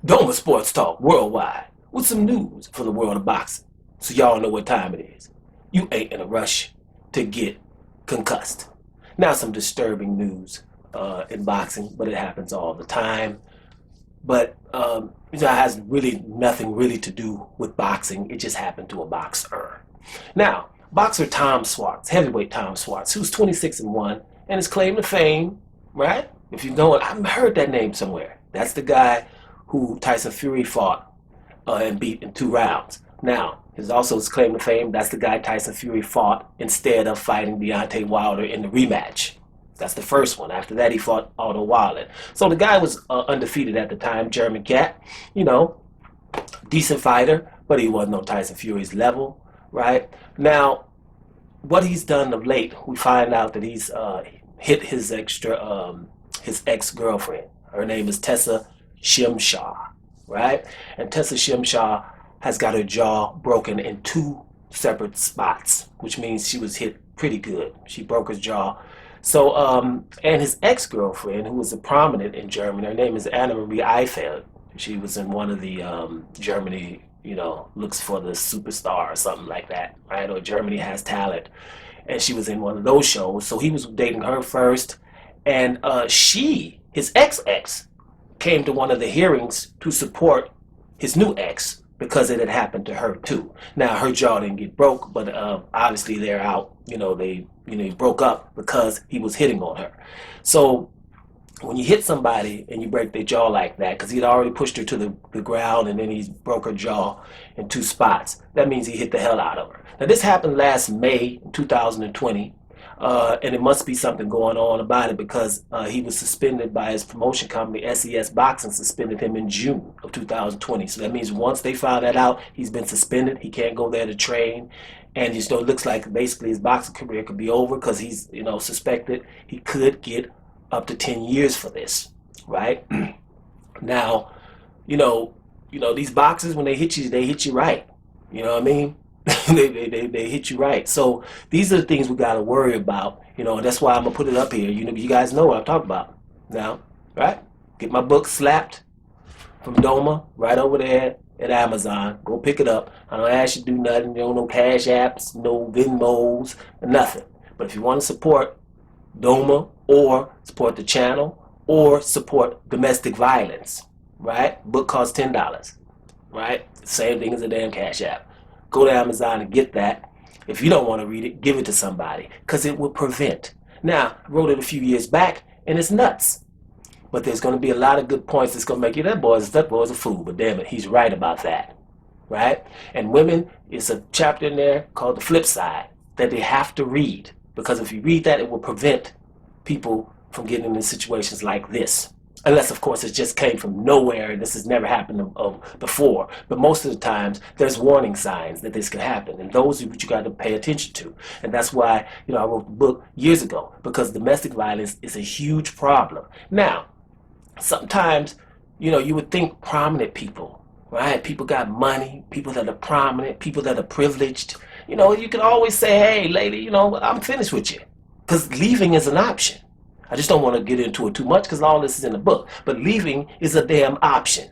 Doma Sports Talk Worldwide with some news for the world of boxing. So y'all know what time it is. You ain't in a rush to get concussed. Now some disturbing news in boxing, but it happens all the time. But it has really nothing really to do with boxing. It just happened to a boxer. Now, boxer Tom Schwarz, heavyweight Tom Schwarz, who's 26-1, and his claim to fame, right? If you know it, I've heard that name somewhere. That's the guy who Tyson Fury fought and beat in 2 rounds. Now, his claim to fame, that's the guy Tyson Fury fought instead of fighting Deontay Wilder in the rematch. That's the first one. After that, he fought Otto Wilder. So the guy was undefeated at the time, German cat, you know, decent fighter, but he wasn't on Tyson Fury's level, right? Now, what he's done of late, we find out that he's hit his ex-girlfriend. Her name is Tessa Shimshaw, right? And Tessa Shimshaw has got her jaw broken in 2 separate spots, which means she was hit pretty good. She broke his jaw. So, and his ex-girlfriend, who was a prominent in Germany, her name is Anna Marie Eifeld. She was in one of the Germany, looks for the superstar or something like that, right? Or Germany Has Talent. And she was in one of those shows. So he was dating her first. And his ex-ex, came to one of the hearings to support his new ex because it had happened to her too. Now her jaw didn't get broke, but obviously they're out. They broke up because he was hitting on her. So when you hit somebody and you break their jaw like that, because he'd already pushed her to the ground and then he broke her jaw in 2 spots, that means he hit the hell out of her. Now this happened last May 2020. And it must be something going on about it because he was suspended by his promotion company, SES Boxing, suspended him in June of 2020. So that means once they found that out, he's been suspended. He can't go there to train. And it looks like basically his boxing career could be over because he's, suspected he could get up to 10 years for this, right? Now, these boxers, when they hit you right. You know what I mean? they hit you right. So these are the things we got to worry about. And that's why I'm gonna put it up here. You guys know what I'm talking about now, right? Get my book Slapped from Doma right over there at Amazon. Go pick it up. I don't ask you to do nothing. No cash apps, no Venmos, nothing. But if you want to support Doma or support the channel or support domestic violence, right? Book costs $10, right? Same thing as a damn cash app. Go to Amazon and get that. If you don't want to read it, give it to somebody because it will prevent. Now, I wrote it a few years back and it's nuts. But there's going to be a lot of good points that's going to make you, that boy's a fool. But damn it, he's right about that, right? And women, it's a chapter in there called The Flip Side that they have to read because if you read that, it will prevent people from getting into situations like this. Unless, of course, it just came from nowhere and this has never happened before. But most of the times, there's warning signs that this could happen. And those are what you got to pay attention to. And that's why, I wrote the book years ago, because domestic violence is a huge problem. Now, sometimes, you would think prominent people, right? People got money, people that are prominent, people that are privileged. You can always say, hey, lady, I'm finished with you. Because leaving is an option. I just don't want to get into it too much because all this is in the book. But leaving is a damn option,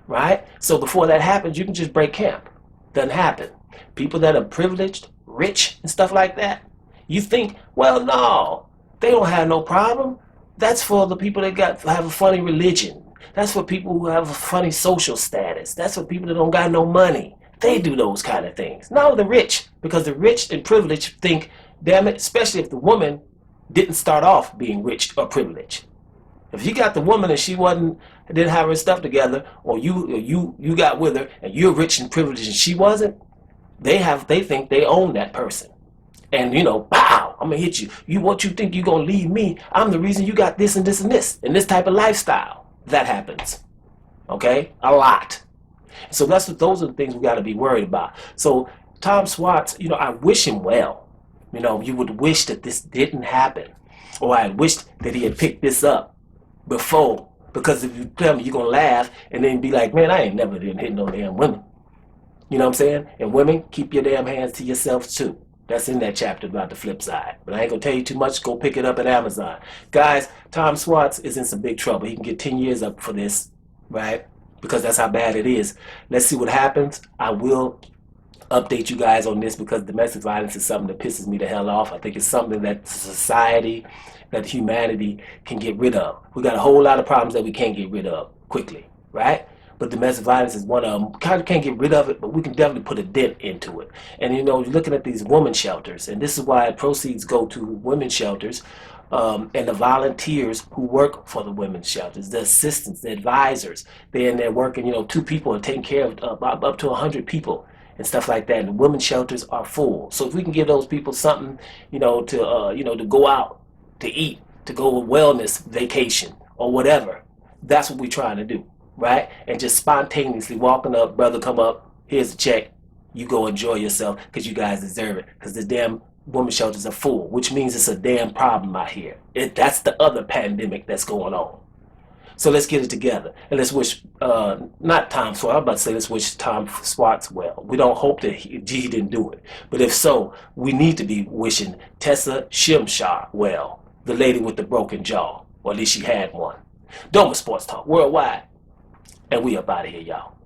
right? So before that happens, you can just break camp. Doesn't happen. People that are privileged, rich, and stuff like that, you think, well, no, they don't have no problem. That's for the people that have a funny religion. That's for people who have a funny social status. That's for people that don't got no money. They do those kind of things. No, the rich, because the rich and privileged think, damn it, especially if the woman didn't start off being rich or privileged. If you got the woman and she didn't have her stuff together, or you got with her and you're rich and privileged and she wasn't, they think they own that person. And pow, I'm gonna hit you. What you think you gonna leave me? I'm the reason you got this and this and this and this type of lifestyle. That happens. Okay? A lot. So those are the things we gotta be worried about. So Tom Schwarz, I wish him well. You would wish that this didn't happen. Or I wished that he had picked this up before. Because if you tell me, you're going to laugh and then be like, man, I ain't never been hitting no damn women. You know what I'm saying? And women, keep your damn hands to yourselves too. That's in that chapter about the flip side. But I ain't going to tell you too much. Go pick it up at Amazon. Guys, Tom Schwarz is in some big trouble. He can get 10 years up for this, right? because that's how bad it is. Let's see what happens. I will update you guys on this because domestic violence is something that pisses me the hell off. I think it's something that society, that humanity can get rid of. We got a whole lot of problems that we can't get rid of quickly, right? But domestic violence is one of them. Kind of can't get rid of it, but we can definitely put a dent into it. And you know, you're looking at these women shelters, and this is why proceeds go to women shelters, and the volunteers who work for the women's shelters, the assistants, the advisors. They're in there working. You know, 2 people are taking care of up to 100 people and stuff like that. And the women's shelters are full. So if we can give those people something, to go out to eat, to go on wellness vacation or whatever, that's what we're trying to do, right? And just spontaneously walking up, brother, come up, here's a check, you go enjoy yourself because you guys deserve it. Because the damn women's shelters are full, which means it's a damn problem out here. That's the other pandemic that's going on. So let's get it together. And let's wish, not Tom Schwarz, I'm about to say let's wish Tom Schwarz well. We don't hope that he didn't do it. But if so, we need to be wishing Tessa Shimshar well, the lady with the broken jaw, or at least she had one. Doma Sports Talk Worldwide. And we up out of here, y'all.